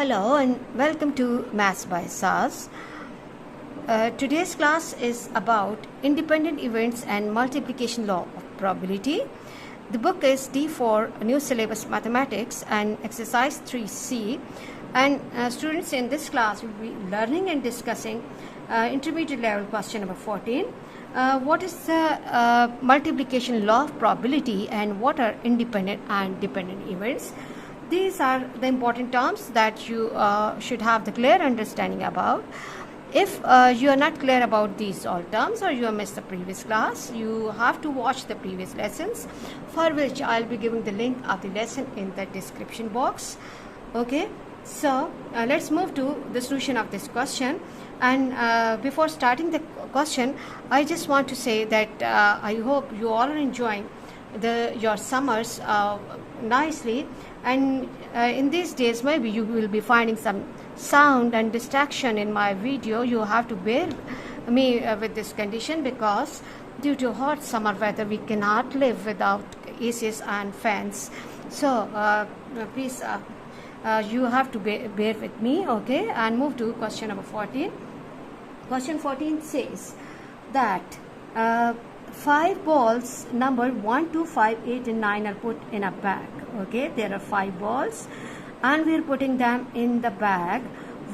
Hello and welcome to Maths by SAS. Today's class is about independent events and multiplication law of probability. The book is D4 New Syllabus Mathematics and Exercise 3C, and students in this class will be learning and discussing intermediate level question number 14. What is the multiplication law of probability and what are independent and dependent events? These are the important terms that you should have the clear understanding about. If you are not clear about these all terms or you have missed the previous class, you have to watch the previous lessons, for which I'll be giving the link of the lesson in the description box. Okay, so let's move to the solution of this question. And before starting the question, I just want to say that I hope you all are enjoying your summers nicely, and in these days maybe you will be finding some sound and distraction in my video. You have to bear me with this condition, because due to hot summer weather we cannot live without ACs and fans. So please you have to bear with me. Okay, and move to question number 14. Question 14 says that 5 balls numbered 1, 2, 5, 8 and 9 are put in a bag. Okay, there are 5 balls and we are putting them in the bag.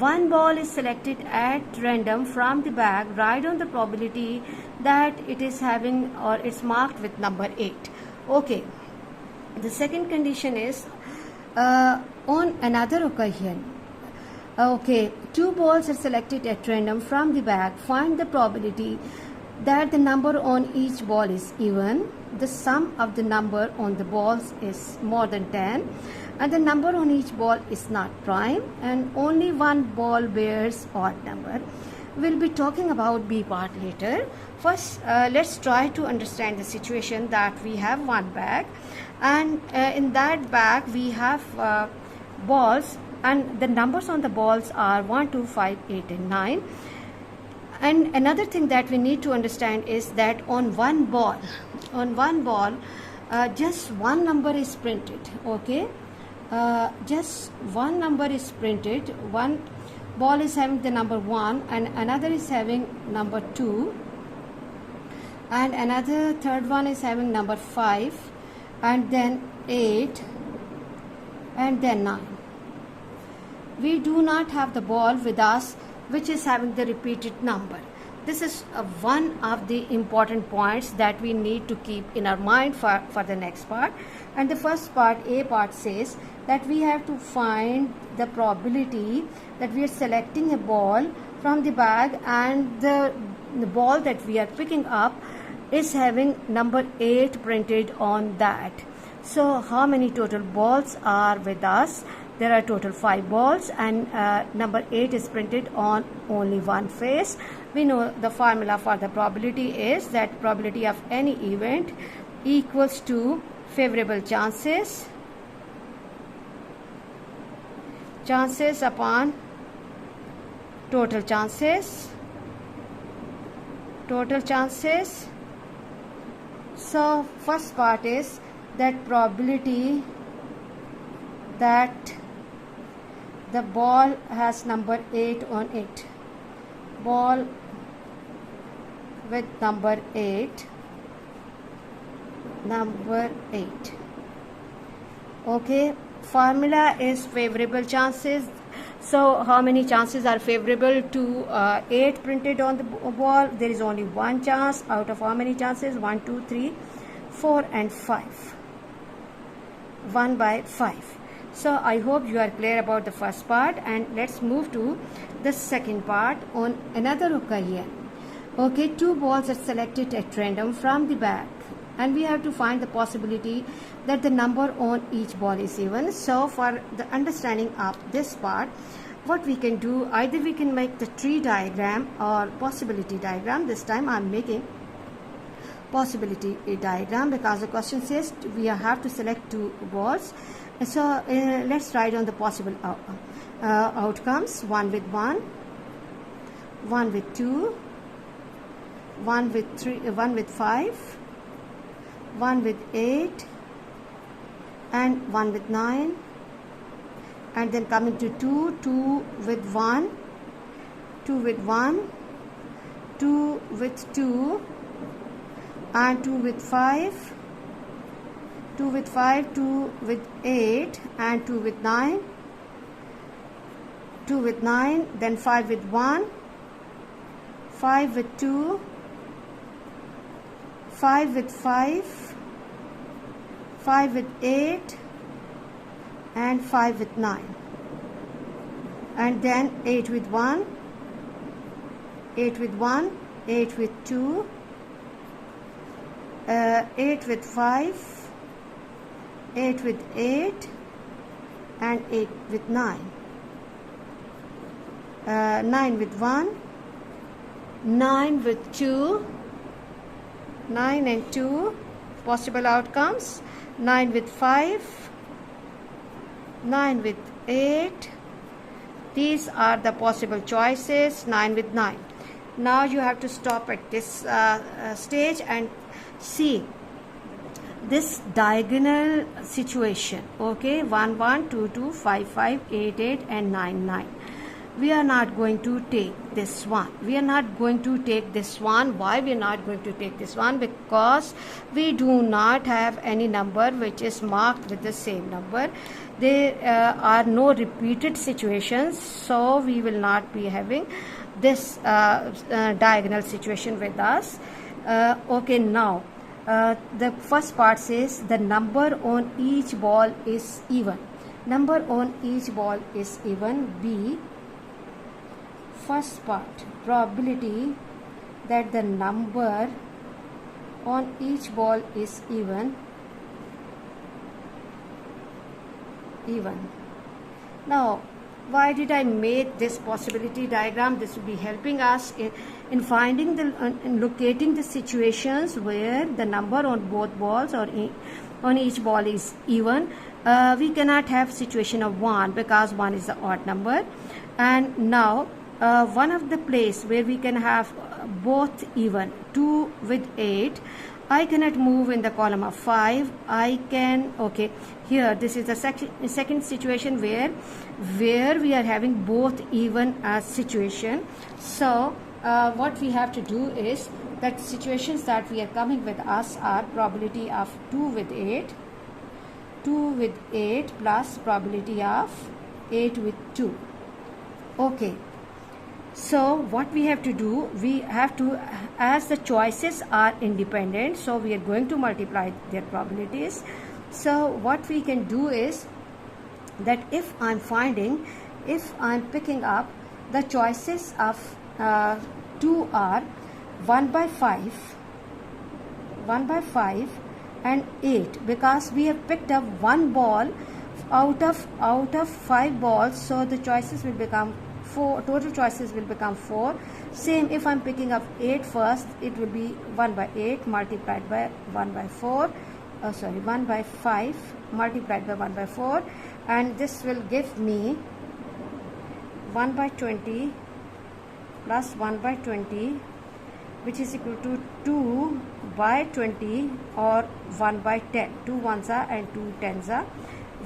One ball is selected at random from the bag. Write on the probability that it is having, or it's marked with number 8. Okay, the second condition is on another occasion. Okay, 2 balls are selected at random from the bag. Find the probability that the number on each ball is even, the sum of the number on the balls is more than 10, and the number on each ball is not prime, and only one ball bears odd number. We'll be talking about B part later. First, let's try to understand the situation that we have one bag, and in that bag we have balls, and the numbers on the balls are 1, 2, 5, 8 and 9. And another thing that we need to understand is that on one ball, just one number is printed. Okay, just one number is printed. One ball is having the number 1 and another is having number 2, and another third one is having number 5, and then 8 and then 9. We do not have the ball with us which is having the repeated number. This is one of the important points that we need to keep in our mind for the next part. And the first part, A part, says that we have to find the probability that we are selecting a ball from the bag and the ball that we are picking up is having number 8 printed on that. So how many total balls are with us? There are total 5 balls, and number 8 is printed on only one face. We know the formula for the probability is that probability of any event equals to favorable chances upon total chances. So first part is that probability that the ball has number 8 on it. Ball with number 8. Okay, formula is favorable chances. So how many chances are favorable to 8 printed on the ball? There is only one chance out of how many chances? 1, 2, 3, 4 and 5. 1 by 5. So I hope you are clear about the first part, and let's move to the second part. On another occasion, okay, 2 balls are selected at random from the bag and we have to find the possibility that the number on each ball is even. So for the understanding of this part, what we can do, either we can make the tree diagram or possibility diagram. This time I'm making possibility diagram because the question says we have to select 2 balls. So let's write on the possible outcomes. 1 with 1, 1 with 2, 1 with 3, 1 with 5, 1 with 8 and 1 with 9 and then coming to 2, 2 with 1, 2 with 1, 2 with 2, and 2 with 5, 2 with 5, 2 with 8, and 2 with 9, 2 with 9, then 5 with 1, 5 with 2, 5 with 5, 5 with 8, and 5 with 9, and then 8 with 1, 8 with 1, 8 with 2, 8 with 5, 8 with 8, and 8 with 9, 9 with 1, 9 with 2, 9 and 2, possible outcomes, 9 with 5, 9 with 8, these are the possible choices, 9 with 9. Now you have to stop at this stage and see this diagonal situation, okay, 1 1, 2 2, 5 5, 8 8, and 9 9. We are not going to take this one. We are not going to take this one. Why we are not going to take this one? Because we do not have any number which is marked with the same number. There are no repeated situations, so we will not be having this diagonal situation with us. Okay, now the first part says the number on each ball is even. Number on each ball is even. B, first part, probability that the number on each ball is even. Now, why did I make this possibility diagram? This will be helping us in finding in locating the situations where the number on both balls or on each ball is even. We cannot have situation of 1 because 1 is the odd number. And now one of the place where we can have both even, 2 with 8, I cannot move in the column of 5. I can, okay, here this is the second situation where we are having both even situation. So what we have to do is that situations that we are coming with us are probability of 2 with 8, 2 with 8 plus probability of 8 with 2. Okay. So what we have to do, we have to, as the choices are independent, so we are going to multiply their probabilities. So what we can do is that if I'm picking up the choices of 2 are 1 by 5 and 8, because we have picked up one ball out of 5 balls, so the choices will become 4, total choices will become 4. Same if I'm picking up 8 first, it will be 1 by 8 multiplied by 1 by 4, 1 by 5 multiplied by 1 by 4, and this will give me 1 by 20 plus 1 by 20, which is equal to 2 by 20 or 1 by 10. 2 ones are and 2 tens are.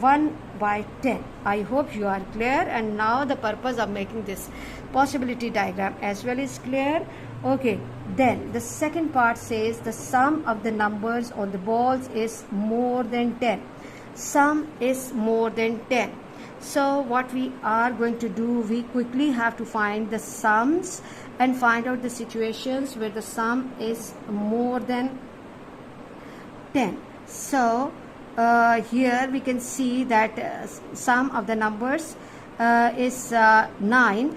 1 by 10. I hope you are clear, and now the purpose of making this possibility diagram as well is clear. Okay, then the second part says the sum of the numbers on the balls is more than 10. Sum is more than 10. So what we are going to do, we quickly have to find the sums and find out the situations where the sum is more than 10. So here we can see that sum of the numbers is 9.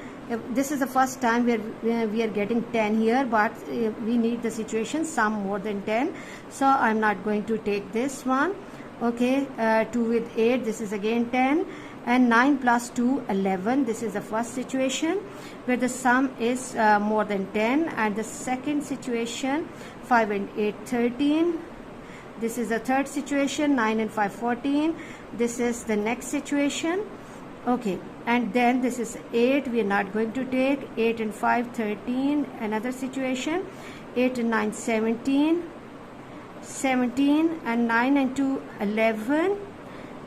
This is the first time we are getting 10 here, but we need the situation sum more than 10. So I'm not going to take this one. Okay, 2 with 8, this is again 10, and 9 plus 2, 11. This is the first situation where the sum is more than 10, and the second situation 5 and 8, 13. This is the third situation, 9 and 5, 14. This is the next situation. Okay, and then this is 8. We are not going to take 8 and 5, 13. Another situation, 8 and 9, 17. 17, and 9 and 2, 11.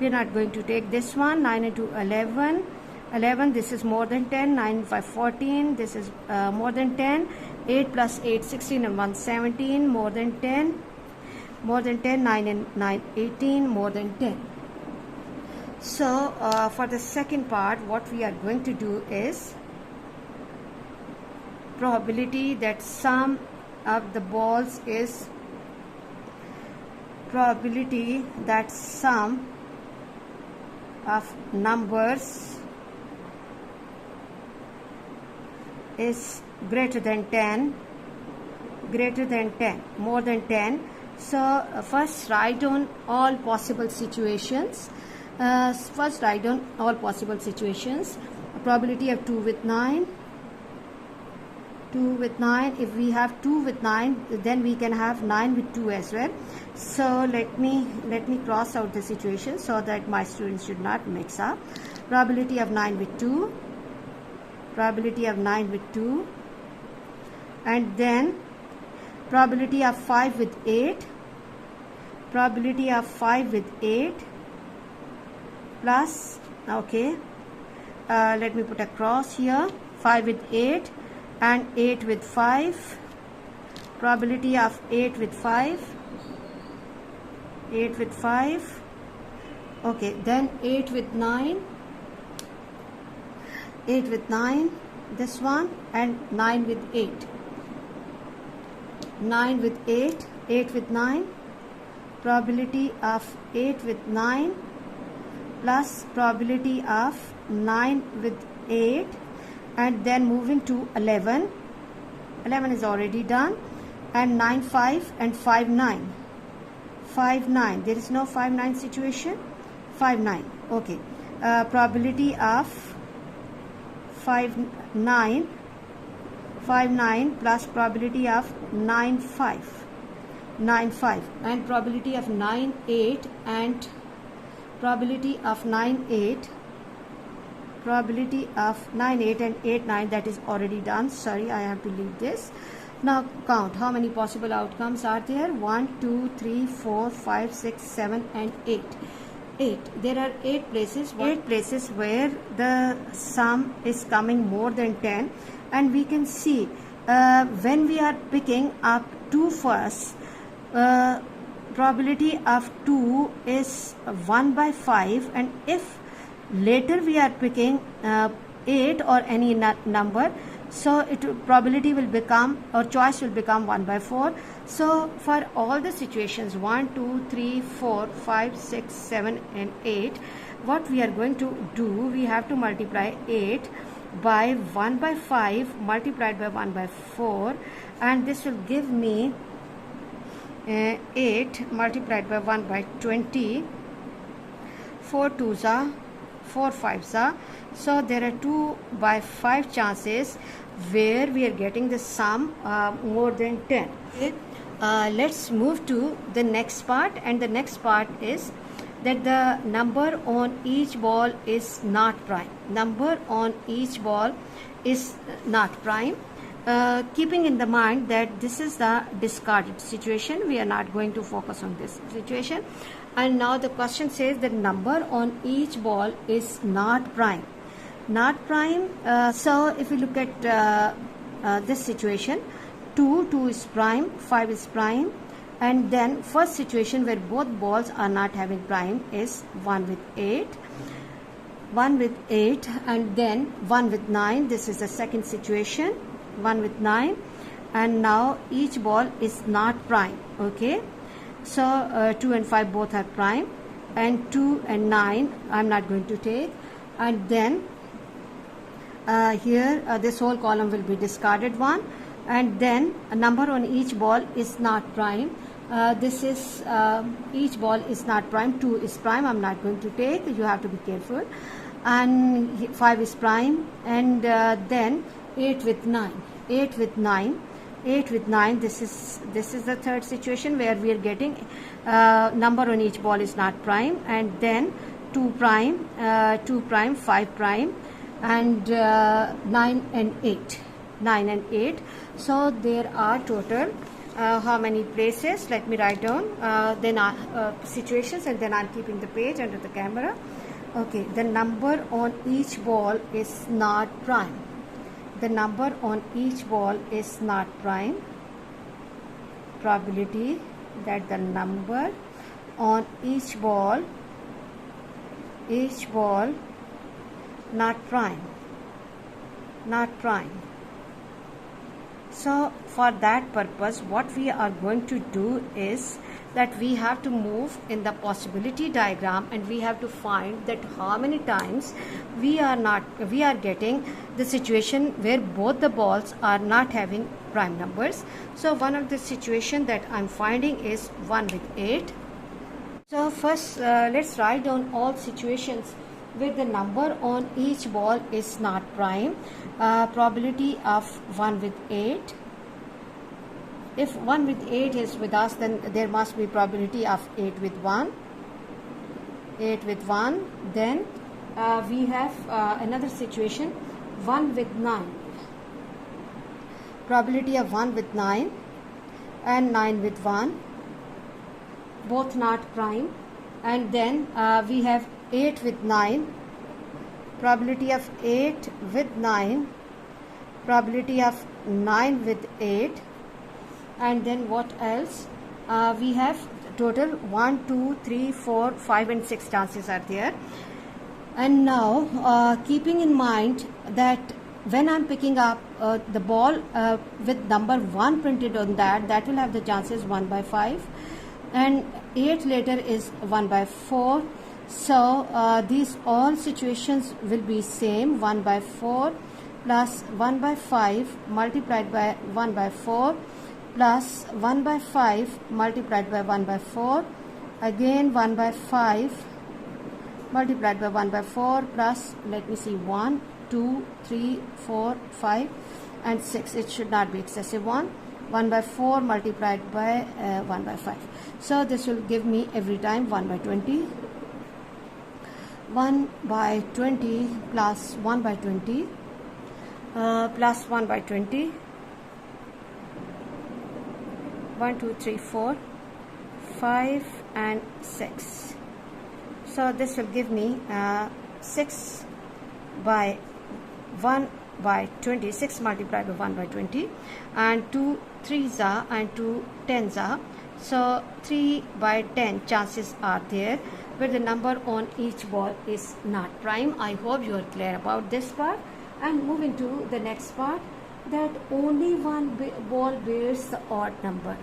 We are not going to take this one. 9 into 11. 11, this is more than 10. 9 and 5, 14. This is more than 10. 8 plus 8, 16 and 1, 17. More than 10. More than 10. 9 and 9, 18. More than 10. So for the second part, what we are going to do is probability that sum of the balls is probability that sum of numbers is greater than 10, more than 10. So first write down all possible situations. Probability of 2 with 9. 2 with 9. If we have 2 with 9, then we can have 9 with 2 as well. So let me cross out the situation so that my students should not mix up. Probability of 9 with 2. Probability of 9 with 2. And then probability of 5 with 8. Probability of 5 with 8 plus, okay, let me put a cross here. 5 with 8 and 8 with 5. Probability of 8 with 5. 8 with 5. Okay, then 8 with 9. 8 with 9, this one, and 9 with 8. 9 with 8. 8 with 9. Probability of 8 with 9 plus probability of 9 with 8, and then moving to 11. 11 is already done, and 9 5 and 5 9. 5 9, there is no 5 9 situation. 5 9, okay. Probability of 5 9 plus probability of 9 5, and probability of 9 8 and probability of 9 8 and 8 9, that is already done. Sorry, I have to leave this. Now count how many possible outcomes are there. 1 2 3 4 5 6 7 and 8. 8. There are 8 places. 8 places where the sum is coming more than 10, and we can see when we are picking up 2 first, probability of 2 is 1 by 5, and if later we are picking 8 or any number, so probability will become, or choice will become 1 by 4. So for all the situations 1 2 3 4 5 6 7 and 8, what we are going to do, we have to multiply 8 by 1 by 5 multiplied by 1 by 4, and this will give me 8 multiplied by 1 by 20. 4 2s are 4 5s are. So there are 2 by 5 chances where we are getting the sum more than 10. Okay. Let's move to the next part, and the next part is that the number on each ball is not prime. Number on each ball is not prime. Keeping in the mind that this is the discarded situation, we are not going to focus on this situation. And now the question says that number on each ball is not prime. Not prime. So if we look at this situation, 2 is prime, 5 is prime, and then first situation where both balls are not having prime is 1 with 8. 1 with 8 and then 1 with 9. This is the second situation. 1 with 9, and now each ball is not prime. Okay, so 2 and 5 both are prime, and 2 and 9 I'm not going to take, and then here this whole column will be discarded one, and then a number on each ball is not prime. This is each ball is not prime. 2 is prime, I'm not going to take, you have to be careful, and 5 is prime, and then 8 with 9. 8 with 9. 8 with 9. This is the third situation where we are getting number on each ball is not prime, and then 2 prime, 5 prime, and 9 and 8. 9 and 8. So there are total how many places. Let me write down then situations, and then I'm keeping the page under the camera. Okay, the number on each ball is not prime. The number on each ball is not prime. Probability that the number on each ball not prime. So for that purpose, what we are going to do is that we have to move in the possibility diagram, and we have to find that how many times we are getting the situation where both the balls are not having prime numbers. So one of the situation that I'm finding is 1 with 8. So first let's write down all situations where the number on each ball is not prime. Probability of 1 with 8. If 1 with 8 is with us, then there must be probability of 8 with 1. 8 with 1. Then we have another situation, 1 with 9. Probability of 1 with 9 and 9 with 1. Both not prime. And then we have 8 with 9. Probability of 8 with 9. Probability of 9 with 8. And then what else? We have total 1, 2, 3, 4, 5 and 6 chances are there. And now keeping in mind that when I'm picking up the ball with number 1 printed on that will have the chances 1 by 5, and 8 later is 1 by 4. So these all situations will be same. 1 by 4 plus 1 by 5 multiplied by 1 by 4 plus 1 by 5 multiplied by 1 by 4, again 1 by 5 multiplied by 1 by 4 plus, let me see, 1, 2, 3, 4, 5 and 6. It should not be excessive one. 1 by 4 multiplied by 1 by 5. So this will give me every time 1 by 20. 1 by 20 plus 1 by 20 plus 1 by 20. 1, 2, 3, 4, 5 and 6. So this will give me 6 by 1 by 20, 6 multiplied by 1 by 20, and 2 3s are and 2 10s are. So 3 by 10 chances are there where the number on each ball is not prime. I hope you are clear about this part. And moving to the next part, that only one ball bears the odd number.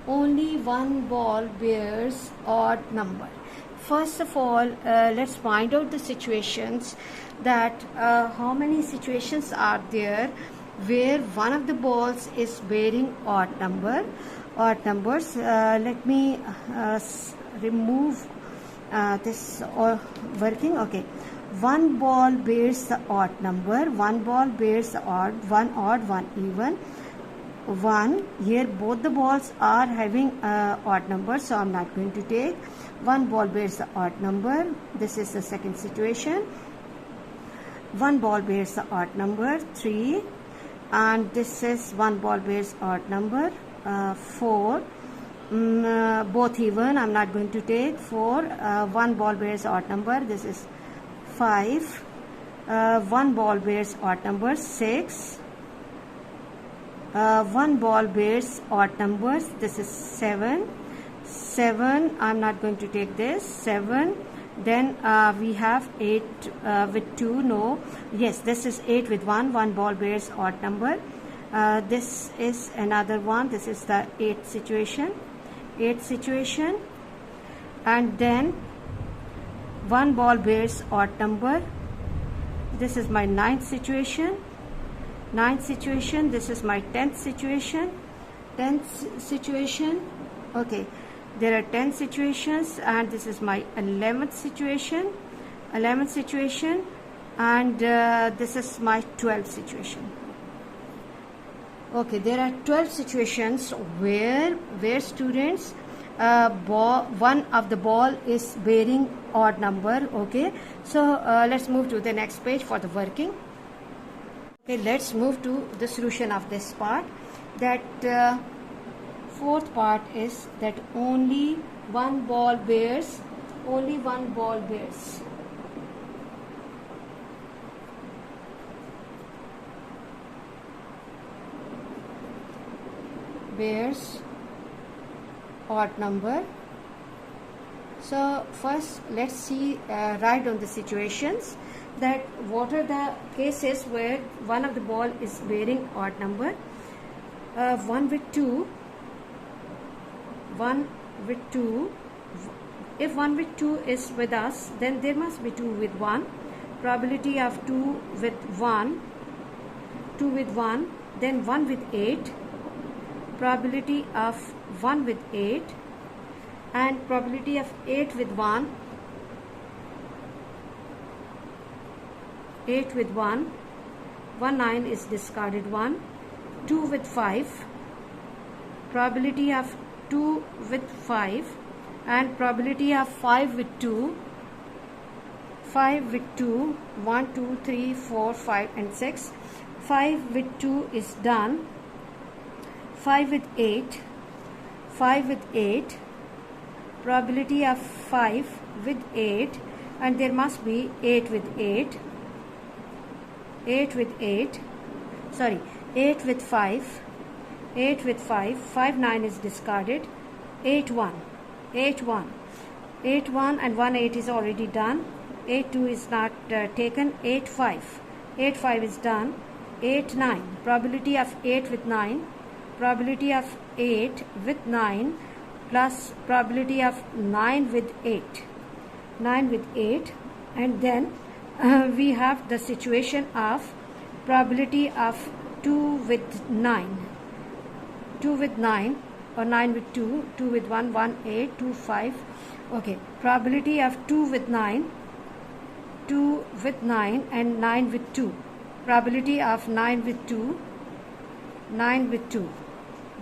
Only one ball bears odd number. First of all, let's find out the situations, that how many situations are there where one of the balls is bearing odd numbers. Let me remove this working. Okay, one ball bears the odd number, one ball bears the odd, one odd, one even. One, here both the balls are having odd numbers, so I'm not going to take. One ball bears the odd number. This is the second situation. One ball bears the odd number, 3, and this is one ball bears odd number, 4. Both even, I'm not going to take. 4. One ball bears odd number, this is 5. One ball bears odd number, 6. One ball bears odd numbers, this is 7. 7, I'm not going to take this. 7. Then we have 8 with 2. No, yes, this is 8 with 1. One ball bears odd number. This is another one. This is the 8th situation. 8th situation. And then one ball bears odd number. This is my 9th situation. 9th situation. This is my 10th situation. 10th situation. Okay, there are 10 situations, and this is my 11th situation. 11th situation, and this is my 12th situation. Okay, there are 12 situations where students one of the ball is bearing odd number. Okay, so let's move to the next page for the working. Okay, let's move to the solution of this part. That Fourth part is that only one ball bears. Bears odd number. So first let's see, write down the situations, that what are the cases where one of the ball is bearing odd number. 1 with 2, if 1 with 2 is with us, then there must be 2 with 1. Probability of 2 with 1, then 1 with 8, probability of 1 with 8, and probability of 8 with 1, 1 9 is discarded 1, 2 with 5, probability of 2 with 5, and probability of 5 with 2, 1 2 3 4 5 and 6. 5 with 2 is done. 5 with 8, probability of 5 with 8, and there must be 8 with 8, 8 with 5, 5 9 is discarded, 8 1, and 1 8 is already done, 8 2 is not taken, 8 5 is done, 8 9, probability of 8 with 9, probability of 8 with 9 plus probability of 9 with 8, and then we have the situation of probability of 2 with 9, or 9 with 2, 2 with 1, 1 8, 2 5. Okay, probability of 2 with 9, and 9 with 2, probability of 9 with 2,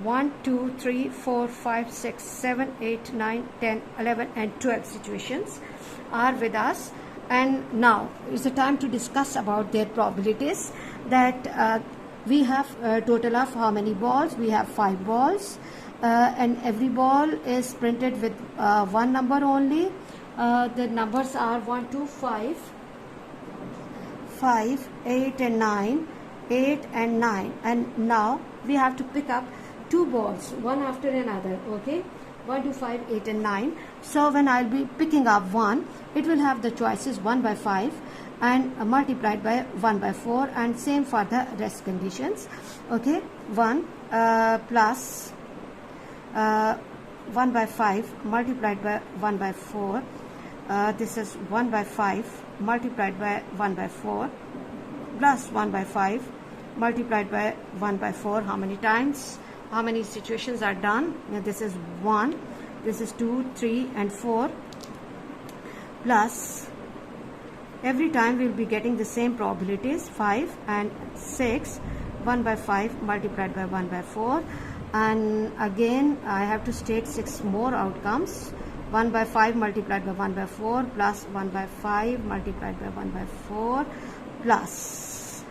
1 2 3 4 5 6 7 8 9 10 11 and 12 situations are with us. And now is the time to discuss about their probabilities, that we have a total of how many balls? We have 5 balls, and every ball is printed with one number only. The numbers are 1 2 5, 8 and 9, 8 and 9, and now we have to pick up 2 balls one after another. Okay, 1 2 5 8 and 9. So when I'll be picking up one, it will have the choices 1 by 5 and multiplied by 1 by 4, and same for the rest conditions. Okay, 1 plus 1 by 5 multiplied by 1 by 4. This is 1 by 5 multiplied by 1 by 4 plus 1 by 5 multiplied by 1 by 4. How many times? How many situations are done? This is 1, this is 2, 3 and 4, plus every time we will be getting the same probabilities, 5 and 6, 1 by 5 multiplied by 1 by 4, and again I have to state 6 more outcomes. 1 by 5 multiplied by 1 by 4 plus 1 by 5 multiplied by 1 by 4 plus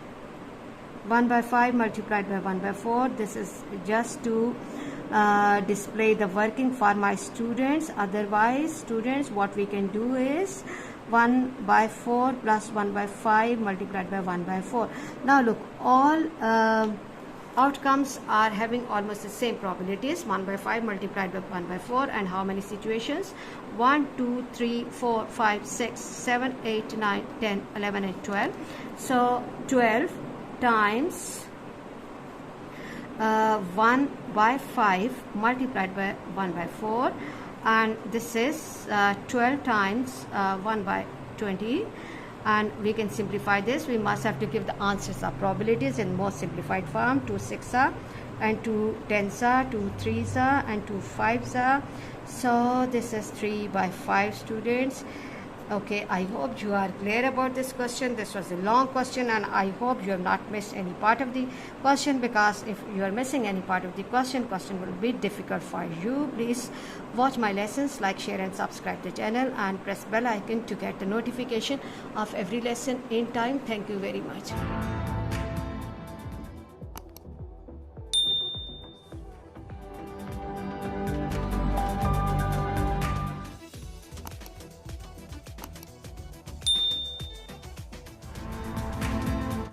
1 by 5 multiplied by 1 by 4. This is just to display the working for my students. Otherwise, students, what we can do is 1 by 4 plus 1 by 5 multiplied by 1 by 4. Now look, all outcomes are having almost the same probabilities. 1 by 5 multiplied by 1 by 4, and how many situations? 1 2 3 4 5 6 7 8 9 10 11 and 12. So 12 times 1 by 5 multiplied by 1 by 4, and this is 12 times 1 by 20, and we can simplify this. We must have to give the answers of probabilities in more simplified form. 2 6s and 2 10s, 2 3s and 2 5s. So this is 3 by 5, students. Okay, I hope you are clear about this question. This was a long question, and I hope you have not missed any part of the question, because if you are missing any part of the question will be difficult for you. Please watch my lessons, like, share and subscribe the channel, and press bell icon to get the notification of every lesson in time. Thank you very much.